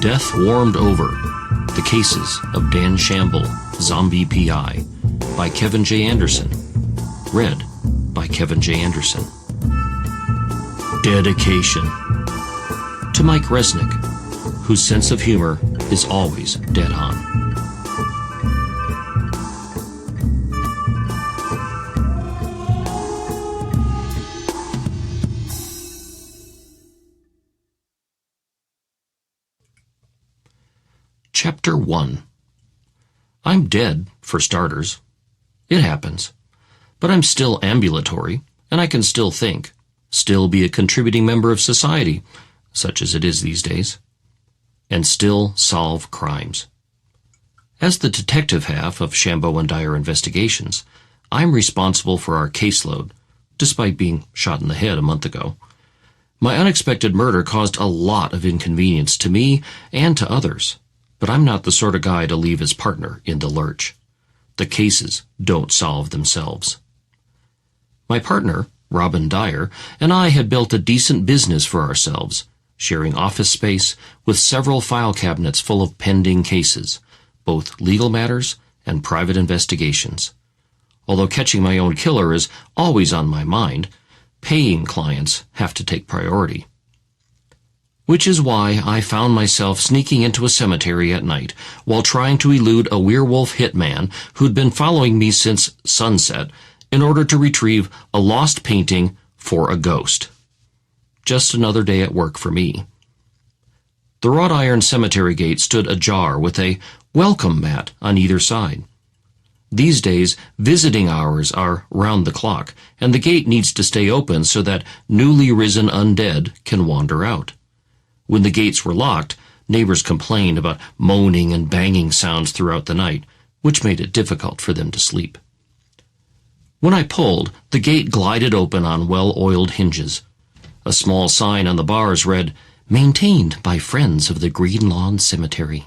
Death Warmed Over, The Cases of Dan Shamble, Zombie P.I. by Kevin J. Anderson. Read by Kevin J. Anderson. Dedication. To Mike Resnick, whose sense of humor is always dead on. Chapter 1. I'm dead, for starters. It happens. But I'm still ambulatory, and I can still think, still be a contributing member of society, such as it is these days, and still solve crimes. As the detective half of Shamble and Dyer Investigations, I'm responsible for our caseload, despite being shot in the head a month ago. My unexpected murder caused a lot of inconvenience to me and to others. But I'm not the sort of guy to leave his partner in the lurch. The cases don't solve themselves. My partner, Robin Dyer, and I had built a decent business for ourselves, sharing office space with several file cabinets full of pending cases, both legal matters and private investigations. Although catching my own killer is always on my mind, paying clients have to take priority. Which is why I found myself sneaking into a cemetery at night while trying to elude a werewolf hitman who'd been following me since sunset in order to retrieve a lost painting for a ghost. Just another day at work for me. The wrought iron cemetery gate stood ajar with a welcome mat on either side. These days, visiting hours are round the clock, and the gate needs to stay open so that newly risen undead can wander out. When the gates were locked, neighbors complained about moaning and banging sounds throughout the night, which made it difficult for them to sleep. When I pulled, the gate glided open on well-oiled hinges. A small sign on the bars read, "Maintained by Friends of the Green Lawn Cemetery."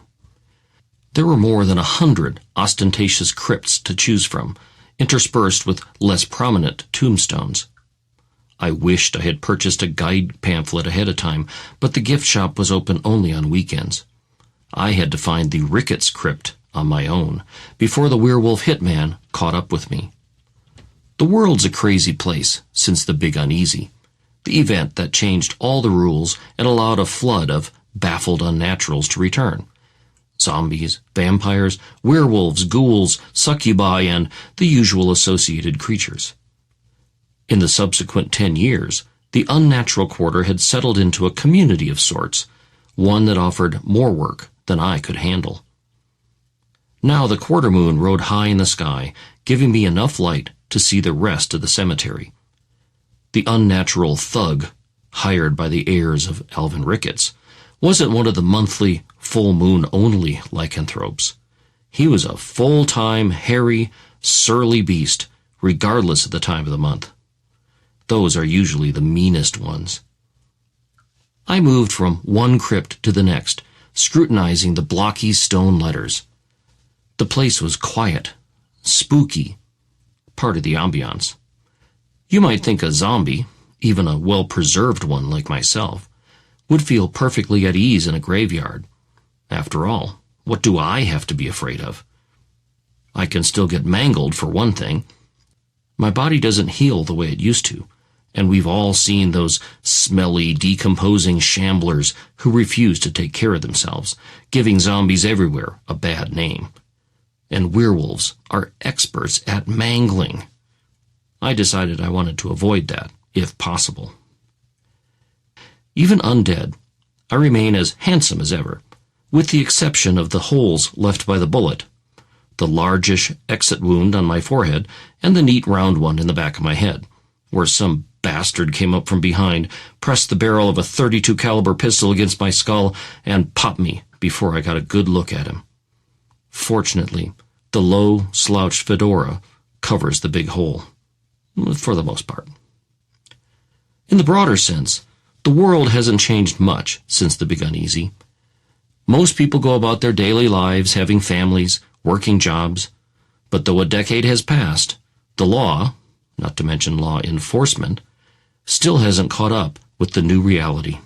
There were more than 100 ostentatious crypts to choose from, interspersed with less prominent tombstones. I wished I had purchased a guide pamphlet ahead of time, but the gift shop was open only on weekends. I had to find the Ricketts crypt on my own before the werewolf hitman caught up with me. The world's a crazy place since the Big Uneasy, the event that changed all the rules and allowed a flood of baffled unnaturals to return. Zombies, vampires, werewolves, ghouls, succubi, and the usual associated creatures. In the subsequent 10 years, the unnatural quarter had settled into a community of sorts, one that offered more work than I could handle. Now the quarter moon rode high in the sky, giving me enough light to see the rest of the cemetery. The unnatural thug, hired by the heirs of Alvin Ricketts, wasn't one of the monthly, full-moon-only lycanthropes. He was a full-time, hairy, surly beast, regardless of the time of the month. Those are usually the meanest ones. I moved from one crypt to the next, scrutinizing the blocky stone letters. The place was quiet, spooky, part of the ambiance. You might think a zombie, even a well-preserved one like myself, would feel perfectly at ease in a graveyard. After all, what do I have to be afraid of? I can still get mangled, for one thing. My body doesn't heal the way it used to, and we've all seen those smelly, decomposing shamblers who refuse to take care of themselves, giving zombies everywhere a bad name. And werewolves are experts at mangling. I decided I wanted to avoid that, if possible. Even undead, I remain as handsome as ever, with the exception of the holes left by the bullet, the largish exit wound on my forehead, and the neat round one in the back of my head, where some bastard came up from behind, pressed the barrel of a .32 caliber pistol against my skull, and popped me before I got a good look at him. Fortunately, the low, slouched fedora covers the big hole, for the most part. In the broader sense, the world hasn't changed much since the Big Uneasy. Most people go about their daily lives having families, working jobs, but though a decade has passed, the law, not to mention law enforcement, still hasn't caught up with the new reality.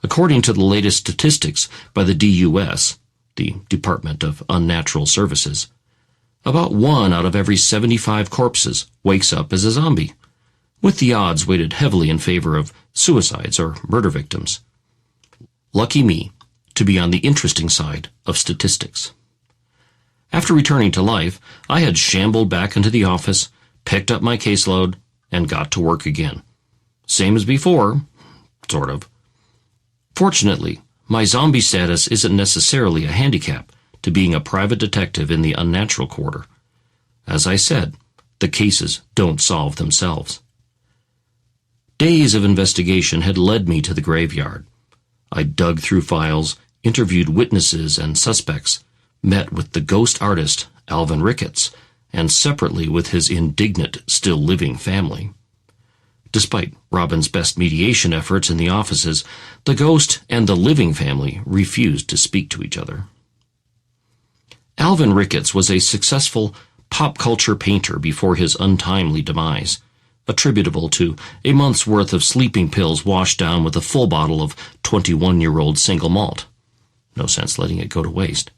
According to the latest statistics by the DUS, the Department of Unnatural Services, about 1 out of every 75 corpses wakes up as a zombie, with the odds weighted heavily in favor of suicides or murder victims. Lucky me to be on the interesting side of statistics. After returning to life, I had shambled back into the office, picked up my caseload, and got to work again. Same as before, sort of. Fortunately, my zombie status isn't necessarily a handicap to being a private detective in the unnatural quarter. As I said, the cases don't solve themselves. Days of investigation had led me to the graveyard. I dug through files, interviewed witnesses and suspects, met with the ghost artist, Alvin Ricketts, and separately with his indignant, still-living family. Despite Robin's best mediation efforts in the offices, the ghost and the living family refused to speak to each other. Alvin Ricketts was a successful pop culture painter before his untimely demise, attributable to a month's worth of sleeping pills washed down with a full bottle of 21-year-old single malt. No sense letting it go to waste.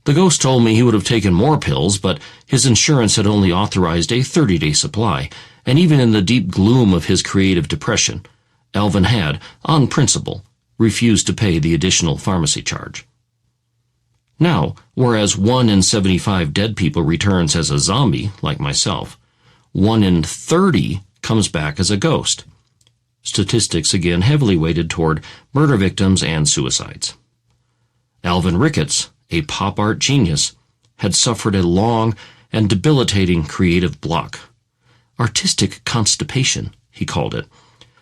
The ghost told me he would have taken more pills, but his insurance had only authorized a 30-day supply, and even in the deep gloom of his creative depression, Alvin had, on principle, refused to pay the additional pharmacy charge. Now, whereas 1 in 75 dead people returns as a zombie, like myself, 1 in 30 comes back as a ghost. Statistics again heavily weighted toward murder victims and suicides. Alvin Ricketts, a pop art genius, had suffered a long and debilitating creative block. Artistic constipation, he called it.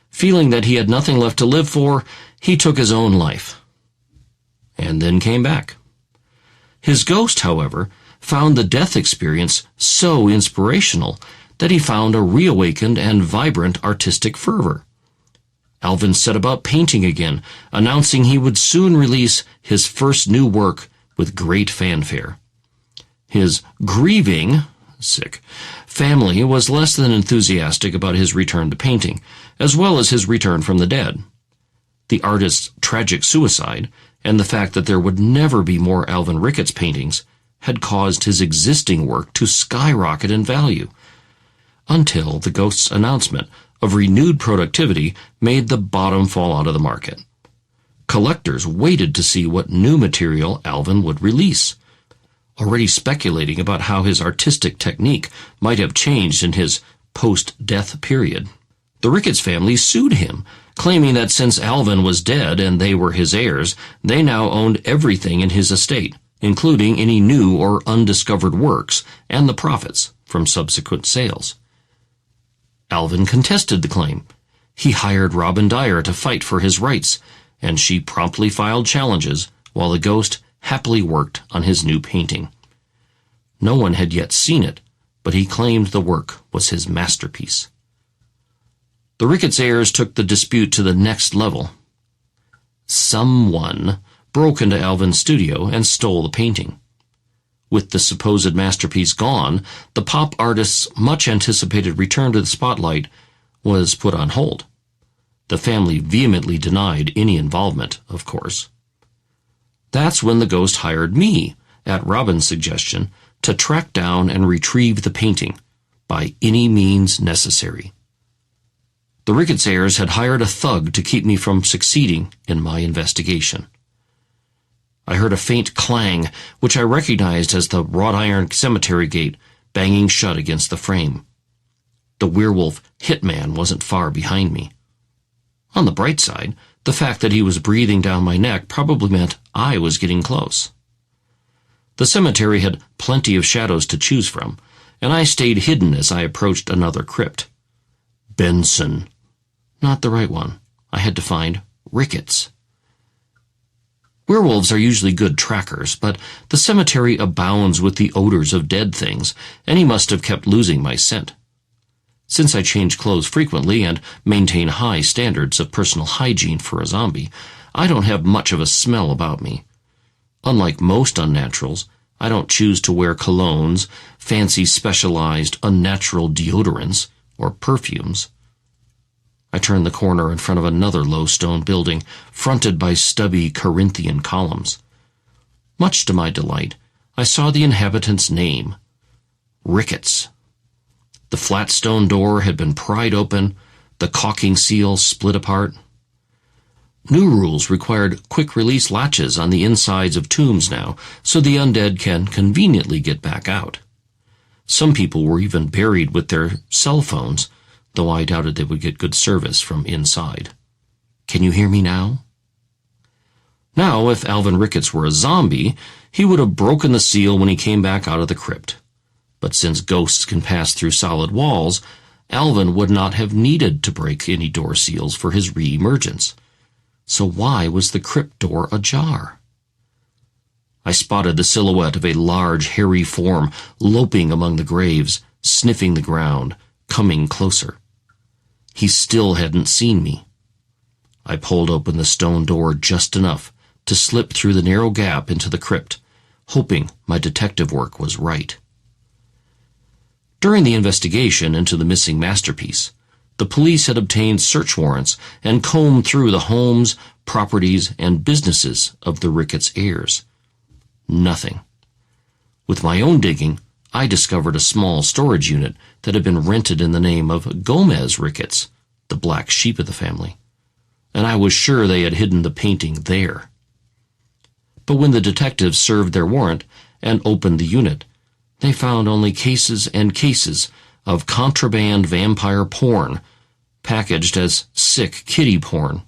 Feeling that he had nothing left to live for, he took his own life. And then came back. His ghost, however, found the death experience so inspirational that he found a reawakened and vibrant artistic fervor. Alvin set about painting again, announcing he would soon release his first new work with great fanfare. His grieving family was less than enthusiastic about his return to painting, as well as his return from the dead. The artist's tragic suicide, and the fact that there would never be more Alvin Ricketts paintings, had caused his existing work to skyrocket in value, until the ghost's announcement of renewed productivity made the bottom fall out of the market. Collectors waited to see what new material Alvin would release, already speculating about how his artistic technique might have changed in his post-death period. The Ricketts family sued him, claiming that since Alvin was dead and they were his heirs, they now owned everything in his estate, including any new or undiscovered works and the profits from subsequent sales. Alvin contested the claim. He hired Robin Dyer to fight for his rights, and she promptly filed challenges while the ghost happily worked on his new painting. No one had yet seen it, but he claimed the work was his masterpiece. The Ricketts heirs took the dispute to the next level. Someone broke into Alvin's studio and stole the painting. With the supposed masterpiece gone, the pop artist's much-anticipated return to the spotlight was put on hold. The family vehemently denied any involvement, of course. That's when the ghost hired me, at Robin's suggestion, to track down and retrieve the painting by any means necessary. The Ricketts heirs had hired a thug to keep me from succeeding in my investigation. I heard a faint clang, which I recognized as the wrought iron cemetery gate banging shut against the frame. The werewolf hitman wasn't far behind me. On the bright side, the fact that he was breathing down my neck probably meant I was getting close. The cemetery had plenty of shadows to choose from, and I stayed hidden as I approached another crypt. Benson. Not the right one. I had to find Ricketts. Werewolves are usually good trackers, but the cemetery abounds with the odors of dead things, and he must have kept losing my scent. Since I change clothes frequently and maintain high standards of personal hygiene for a zombie, I don't have much of a smell about me. Unlike most unnaturals, I don't choose to wear colognes, fancy specialized unnatural deodorants, or perfumes. I turned the corner in front of another low stone building, fronted by stubby Corinthian columns. Much to my delight, I saw the inhabitant's name, Ricketts. The flat stone door had been pried open, the caulking seal split apart. New rules required quick-release latches on the insides of tombs now, so the undead can conveniently get back out. Some people were even buried with their cell phones, though I doubted they would get good service from inside. Can you hear me now? Now, if Alvin Ricketts were a zombie, he would have broken the seal when he came back out of the crypt. But since ghosts can pass through solid walls, Alvin would not have needed to break any door seals for his re-emergence. So why was the crypt door ajar? I spotted the silhouette of a large, hairy form loping among the graves, sniffing the ground, coming closer. He still hadn't seen me. I pulled open the stone door just enough to slip through the narrow gap into the crypt, hoping my detective work was right. During the investigation into the missing masterpiece, the police had obtained search warrants and combed through the homes, properties, and businesses of the Ricketts heirs. Nothing. With my own digging, I discovered a small storage unit that had been rented in the name of Gomez Ricketts, the black sheep of the family, and I was sure they had hidden the painting there. But when the detectives served their warrant and opened the unit, they found only cases and cases of contraband vampire porn, packaged as sick kiddie porn.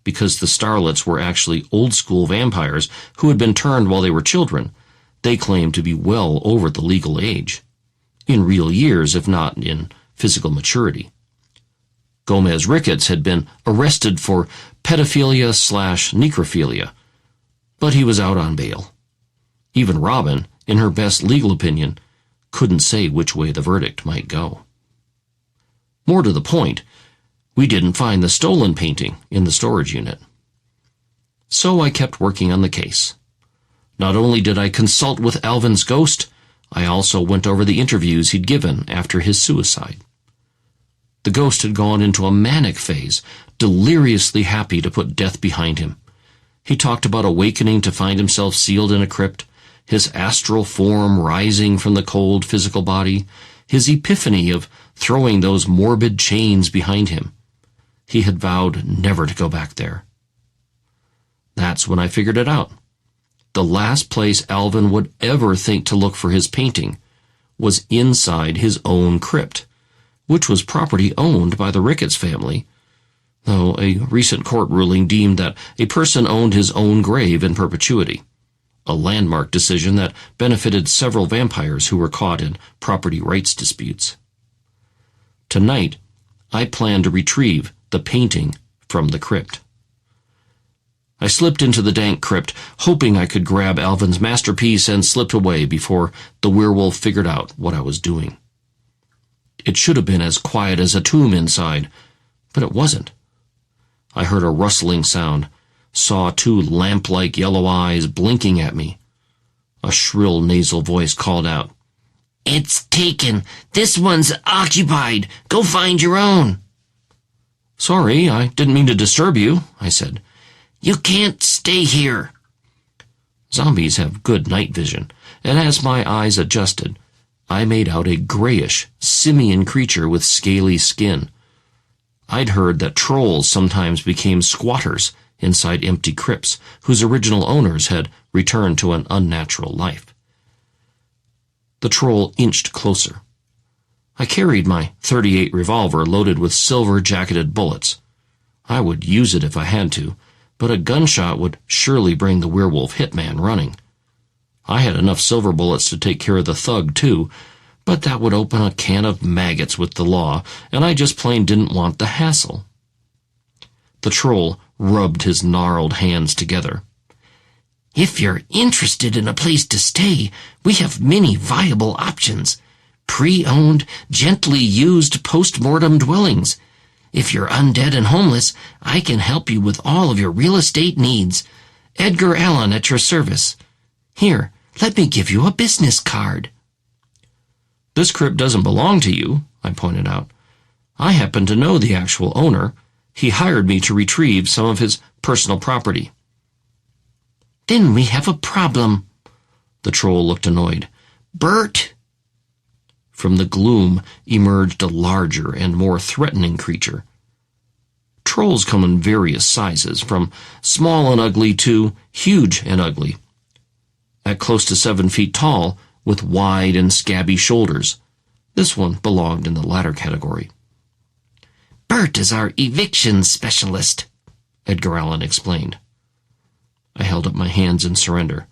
Because the starlets were actually old-school vampires who had been turned while they were children, they claimed to be well over the legal age, in real years if not in physical maturity. Gomez Ricketts had been arrested for pedophilia/necrophilia, but he was out on bail. Even Robin, in her best legal opinion, couldn't say which way the verdict might go. More to the point, we didn't find the stolen painting in the storage unit. So I kept working on the case. Not only did I consult with Alvin's ghost, I also went over the interviews he'd given after his suicide. The ghost had gone into a manic phase, deliriously happy to put death behind him. He talked about awakening to find himself sealed in a crypt, his astral form rising from the cold physical body, his epiphany of throwing those morbid chains behind him. He had vowed never to go back there. That's when I figured it out. The last place Alvin would ever think to look for his painting was inside his own crypt, which was property owned by the Ricketts family, though a recent court ruling deemed that a person owned his own grave in perpetuity, a landmark decision that benefited several vampires who were caught in property rights disputes. Tonight, I plan to retrieve the painting from the crypt. I slipped into the dank crypt, hoping I could grab Alvin's masterpiece and slipped away before the werewolf figured out what I was doing. It should have been as quiet as a tomb inside, but it wasn't. I heard a rustling sound, saw two lamp-like yellow eyes blinking at me. A shrill nasal voice called out, "It's taken! This one's occupied! Go find your own!" "Sorry, I didn't mean to disturb you," I said. "You can't stay here." Zombies have good night vision, and as my eyes adjusted, I made out a grayish, simian creature with scaly skin. I'd heard that trolls sometimes became squatters inside empty crypts whose original owners had returned to an unnatural life. The troll inched closer. I carried my .38 revolver loaded with silver-jacketed bullets. I would use it if I had to, but a gunshot would surely bring the werewolf hitman running. I had enough silver bullets to take care of the thug, too, but that would open a can of maggots with the law, and I just plain didn't want the hassle. The troll rubbed his gnarled hands together. "If you're interested in a place to stay, we have many viable options. Pre-owned, gently used post-mortem dwellings. If you're undead and homeless, I can help you with all of your real estate needs. Edgar Allan at your service. Here, let me give you a business card." "This crypt doesn't belong to you," I pointed out. I happen to know the actual owner. He hired me to retrieve some of his personal property." "Then we have a problem." The troll looked annoyed. "Bert!" From the gloom emerged a larger and more threatening creature. Trolls come in various sizes, from small and ugly to huge and ugly. At close to 7 feet tall, with wide and scabby shoulders, this one belonged in the latter category. "Bert is our eviction specialist," Edgar Allan explained. I held up my hands in surrender.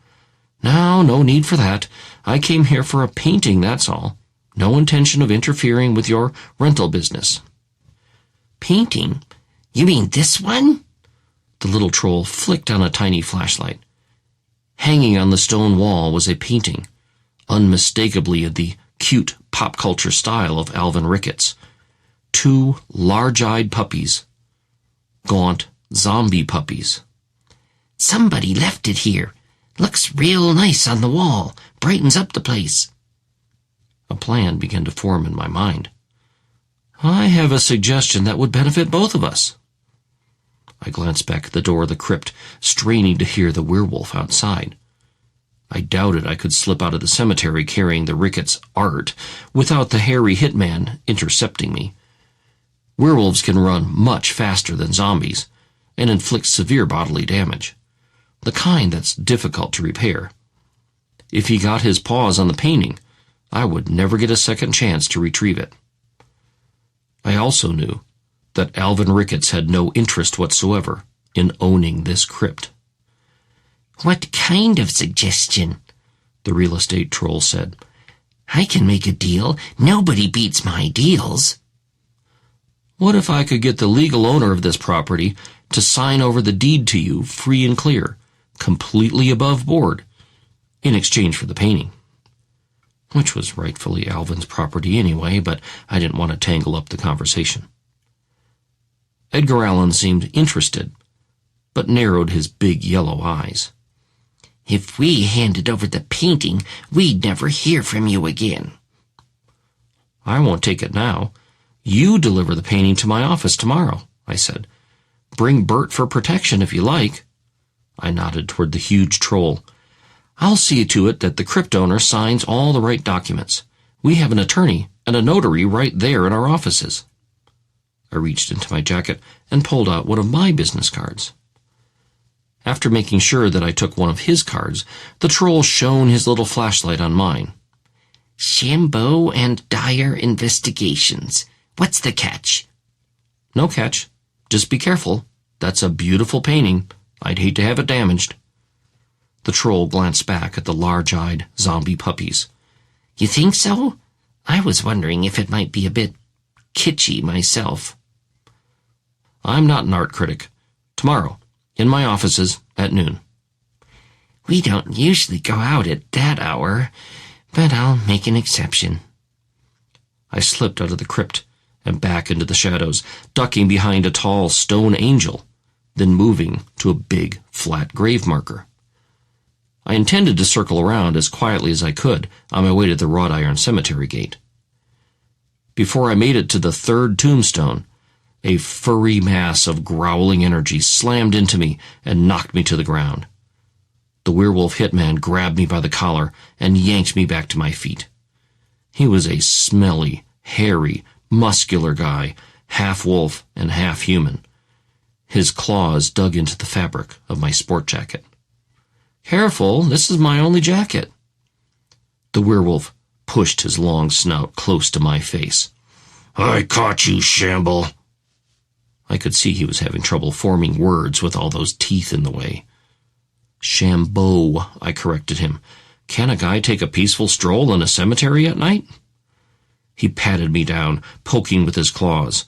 "Now, no need for that. I came here for a painting, that's all. No intention of interfering with your rental business." "Painting? You mean this one?" The little troll flicked on a tiny flashlight. Hanging on the stone wall was a painting, unmistakably in the cute pop culture style of Alvin Ricketts. 2 large-eyed puppies. Gaunt zombie puppies. "Somebody left it here. Looks real nice on the wall. Brightens up the place." A plan began to form in my mind. "I have a suggestion that would benefit both of us." I glanced back at the door of the crypt, straining to hear the werewolf outside. I doubted I could slip out of the cemetery carrying the Ricketts art without the hairy hitman intercepting me. Werewolves can run much faster than zombies and inflict severe bodily damage, the kind that's difficult to repair. If he got his paws on the painting, I would never get a second chance to retrieve it. I also knew that Alvin Ricketts had no interest whatsoever in owning this crypt. "What kind of suggestion?" the real estate troll said. "I can make a deal. Nobody beats my deals." "What if I could get the legal owner of this property to sign over the deed to you free and clear, completely above board, in exchange for the painting?" Which was rightfully Alvin's property anyway, but I didn't want to tangle up the conversation. Edgar Allan seemed interested, but narrowed his big yellow eyes. "If we handed over the painting, we'd never hear from you again." "I won't take it now. You deliver the painting to my office tomorrow," I said. "Bring Bert for protection if you like." I nodded toward the huge troll. "I'll see to it that the crypt owner signs all the right documents. We have an attorney and a notary right there in our offices." I reached into my jacket and pulled out one of my business cards. After making sure that I took one of his cards, the troll shone his little flashlight on mine. "Shamble and Dyer Investigations. What's the catch?" "No catch. Just be careful. That's a beautiful painting. I'd hate to have it damaged." The troll glanced back at the large-eyed zombie puppies. "You think so? I was wondering if it might be a bit kitschy myself." "I'm not an art critic. Tomorrow, in my offices at noon." "We don't usually go out at that hour, but I'll make an exception." I slipped out of the crypt and back into the shadows, ducking behind a tall stone angel, then moving to a big, flat grave marker. I intended to circle around as quietly as I could on my way to the wrought iron cemetery gate. Before I made it to the 3rd tombstone, a furry mass of growling energy slammed into me and knocked me to the ground. The werewolf hitman grabbed me by the collar and yanked me back to my feet. He was a smelly, hairy, muscular guy, half wolf and half human. His claws dug into the fabric of my sport jacket. "Careful, this is my only jacket." The werewolf pushed his long snout close to my face. "I caught you, Shamble." I could see he was having trouble forming words with all those teeth in the way. "Shambo," I corrected him. "Can a guy take a peaceful stroll in a cemetery at night?" He patted me down, poking with his claws.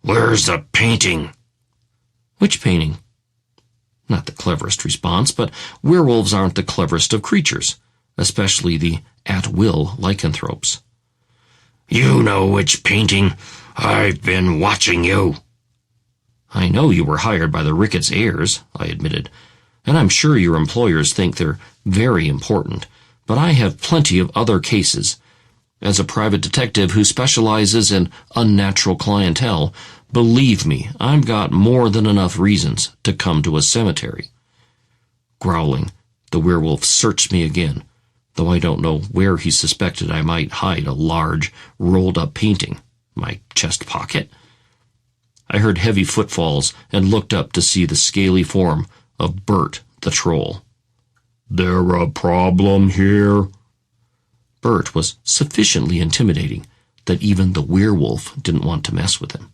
"Where's the painting?" "Which painting?" Not the cleverest response, but werewolves aren't the cleverest of creatures, especially the at-will lycanthropes. "You know which painting. I've been watching you." "I know you were hired by the Ricketts heirs," I admitted, "and I'm sure your employers think they're very important, but I have plenty of other cases. As a private detective who specializes in unnatural clientele, believe me, I've got more than enough reasons to come to a cemetery. Growling, the werewolf searched me again, though I don't know where he suspected I might hide a large, rolled-up painting. My chest pocket? I heard heavy footfalls and looked up to see the scaly form of Bert the troll. "There a problem here?" Bert was sufficiently intimidating that even the werewolf didn't want to mess with him.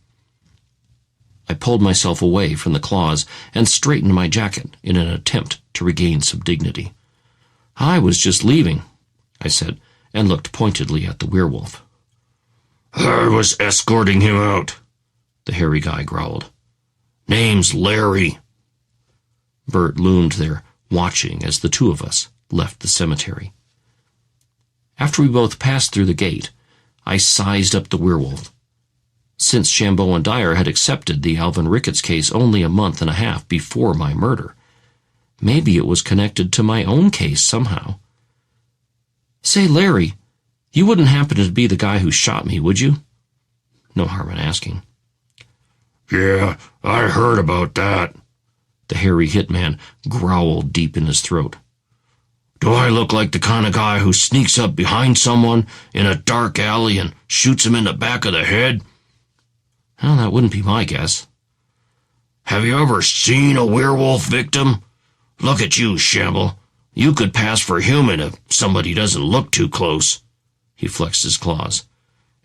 I pulled myself away from the claws and straightened my jacket in an attempt to regain some dignity. "I was just leaving," I said, and looked pointedly at the werewolf. "I was escorting him out," the hairy guy growled. "Name's Larry." Bert loomed there, watching as the two of us left the cemetery. After we both passed through the gate, I sized up the werewolf. Since Shamble and Dyer had accepted the Alvin Ricketts case only a month and a half before my murder, maybe it was connected to my own case somehow. "Say, Larry, you wouldn't happen to be the guy who shot me, would you?" No harm in asking. "Yeah, I heard about that," the hairy hitman growled deep in his throat. "Do I look like the kind of guy who sneaks up behind someone in a dark alley and shoots him in the back of the head?" "Well, that wouldn't be my guess." "Have you ever seen a werewolf victim? Look at you, Shamble. You could pass for human if somebody doesn't look too close." He flexed his claws.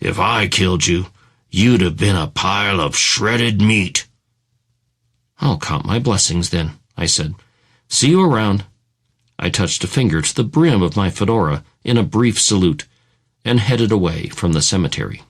"If I killed you, you'd have been a pile of shredded meat." "I'll count my blessings then," I said. "See you around." I touched a finger to the brim of my fedora in a brief salute and headed away from the cemetery.